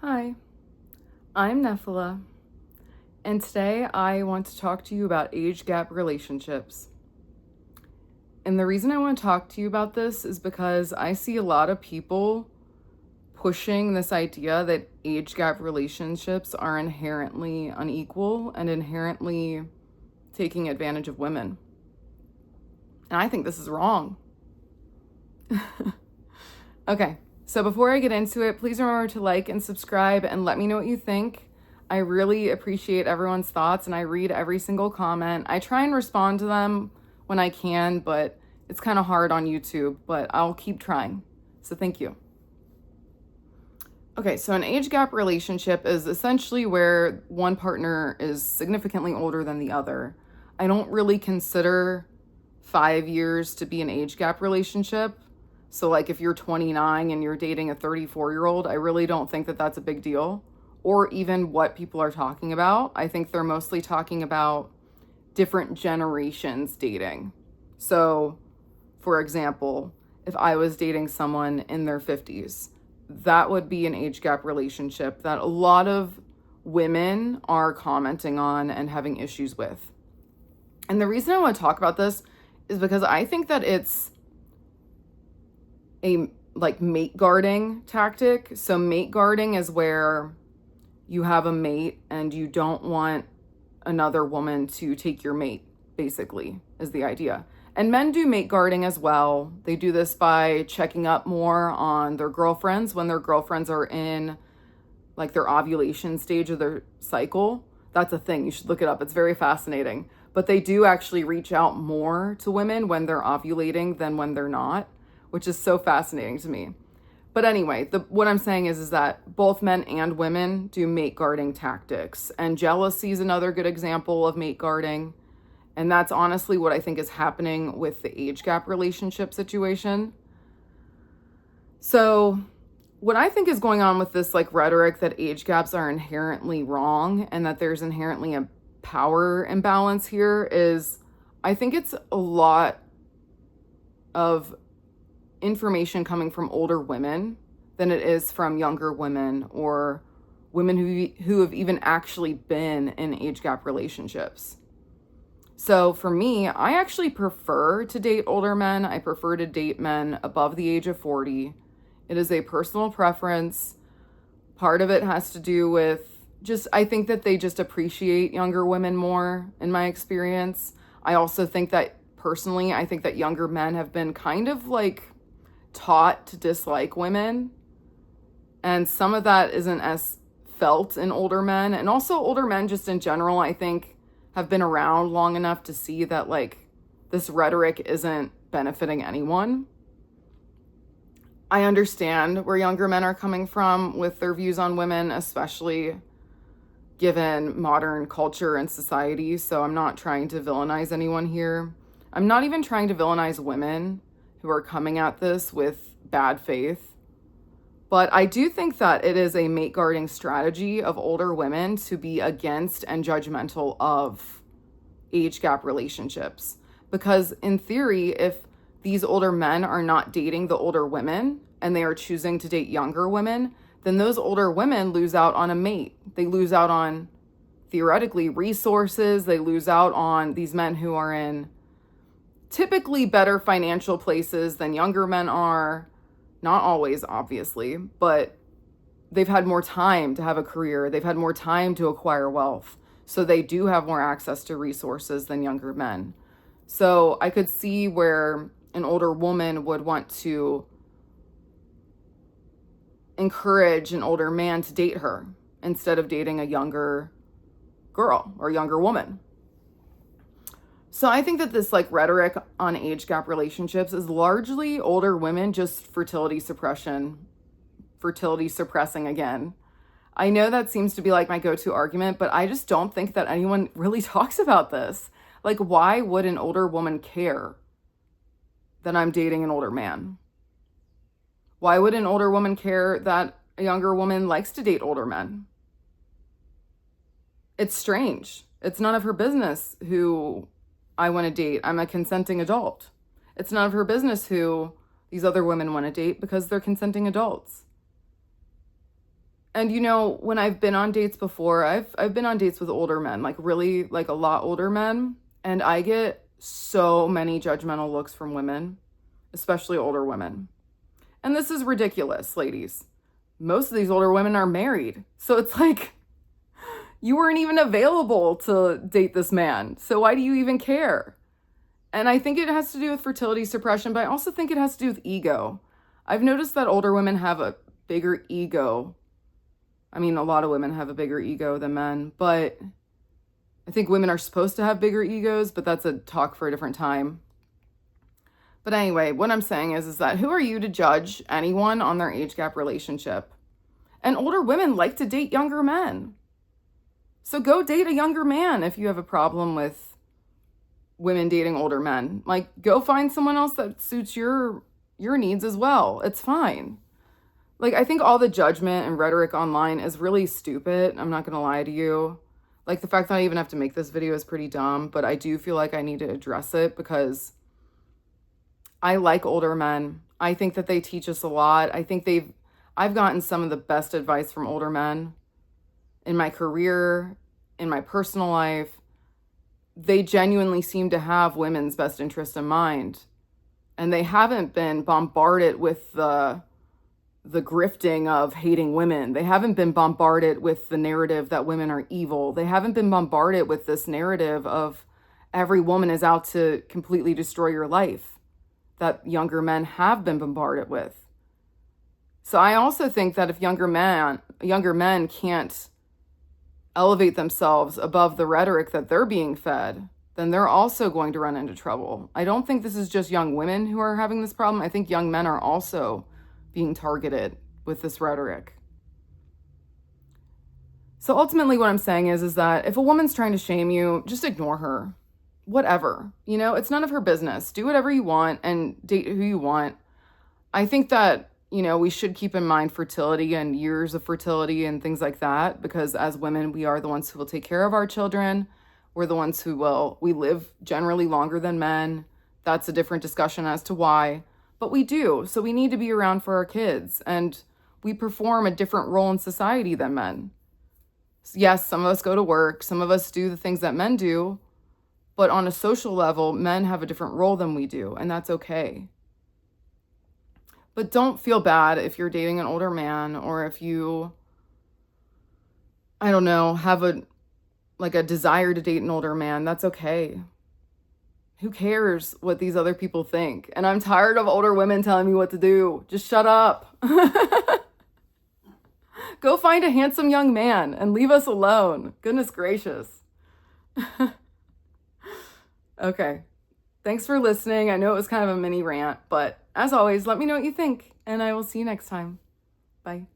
Hi, I'm Nephila, and today I want to talk to you about age gap relationships. And the reason I want to talk to you about this is because I see a lot of people pushing this idea that age gap relationships are inherently unequal and inherently taking advantage of women. And I think this is wrong. Okay. So before I get into it, please remember to like and subscribe and let me know what you think. I really appreciate everyone's thoughts and I read every single comment. I try and respond to them when I can, but it's kind of hard on YouTube, but I'll keep trying. So thank you. Okay, so an age gap relationship is essentially where one partner is significantly older than the other. I don't really consider 5 years to be an age gap relationship. So like if you're 29 and you're dating a 34-year-old, I really don't think that that's a big deal, or even what people are talking about. I think they're mostly talking about different generations dating. So for example, if I was dating someone in their 50s, that would be an age gap relationship that a lot of women are commenting on and having issues with. And the reason I want to talk about this is because I think that it's a mate guarding tactic. So mate guarding is where you have a mate and you don't want another woman to take your mate, basically, is the idea. And men do mate guarding as well. They do this by checking up more on their girlfriends when their girlfriends are in like their ovulation stage of their cycle. That's a thing. You should look it up. It's very fascinating. But they do actually reach out more to women when they're ovulating than when they're not, which is so fascinating to me. But anyway, what I'm saying is that both men and women do mate guarding tactics. And jealousy is another good example of mate guarding. And that's honestly what I think is happening with the age gap relationship situation. So what I think is going on with this rhetoric that age gaps are inherently wrong and that there's inherently a power imbalance here is I think it's a lot of information coming from older women than it is from younger women or women who have even actually been in age gap relationships. So for me, I actually prefer to date older men. I prefer to date men above the age of 40. It is a personal preference. Part of it has to do with I think that they just appreciate younger women more in my experience. I also think that personally, I think that younger men have been kind of taught to dislike women. And some of that isn't as felt in older men. And also older men just in general, I think, have been around long enough to see that this rhetoric isn't benefiting anyone. I understand where younger men are coming from with their views on women, especially given modern culture and society. So I'm not trying to villainize anyone here. I'm not even trying to villainize women who are coming at this with bad faith. But I do think that it is a mate guarding strategy of older women to be against and judgmental of age gap relationships. Because in theory, if these older men are not dating the older women and they are choosing to date younger women, then those older women lose out on a mate. They lose out on, theoretically, resources. They lose out on these men who are in typically better financial places than younger men are. Not always, obviously, but they've had more time to have a career. They've had more time to acquire wealth. So they do have more access to resources than younger men. So I could see where an older woman would want to encourage an older man to date her instead of dating a younger girl or younger woman. So I think that this rhetoric on age gap relationships is largely older women just fertility suppressing again. I know that seems to be my go-to argument, but I just don't think that anyone really talks about this. Why would an older woman care that I'm dating an older man? Why would an older woman care that a younger woman likes to date older men? It's strange. It's none of her business who I want to date. I'm a consenting adult. It's none of her business who these other women want to date because they're consenting adults. And you know, when I've been on dates before, I've been on dates with older men, like really like a lot older men, and I get so many judgmental looks from women, especially older women. And this is ridiculous, ladies. Most of these older women are married. So it's like you weren't even available to date this man. So why do you even care? And I think it has to do with fertility suppression, but I also think it has to do with ego. I've noticed that older women have a bigger ego. I mean, a lot of women have a bigger ego than men, but I think women are supposed to have bigger egos, but that's a talk for a different time. But anyway, what I'm saying is that who are you to judge anyone on their age gap relationship? And older women like to date younger men. So go date a younger man if you have a problem with women dating older men. Like, go find someone else that suits your needs as well. It's fine. Like, I think all the judgment and rhetoric online is really stupid. I'm not going to lie to you. Like, the fact that I even have to make this video is pretty dumb, but I do feel like I need to address it because I like older men. I think that they teach us a lot. I've gotten some of the best advice from older men in my career, in my personal life. They genuinely seem to have women's best interest in mind. And they haven't been bombarded with the grifting of hating women. They haven't been bombarded with the narrative that women are evil. They haven't been bombarded with this narrative of every woman is out to completely destroy your life that younger men have been bombarded with. So I also think that if younger men can't elevate themselves above the rhetoric that they're being fed, then they're also going to run into trouble. I don't think this is just young women who are having this problem. I think young men are also being targeted with this rhetoric. So ultimately what I'm saying is that if a woman's trying to shame you, just ignore her. Whatever. You know, it's none of her business. Do whatever you want and date who you want. I think that, you know, we should keep in mind fertility and years of fertility and things like that, because as women, we are the ones who will take care of our children. We're the ones we live generally longer than men. That's a different discussion as to why, but we do. So we need to be around for our kids, and we perform a different role in society than men. Yes, some of us go to work, some of us do the things that men do, but on a social level, men have a different role than we do, and that's okay. But don't feel bad if you're dating an older man, or if you, I don't know, have a desire to date an older man. That's okay. Who cares what these other people think? And I'm tired of older women telling me what to do. Just shut up. Go find a handsome young man and leave us alone. Goodness gracious. Okay. Thanks for listening. I know it was kind of a mini rant, but as always, let me know what you think, and I will see you next time. Bye.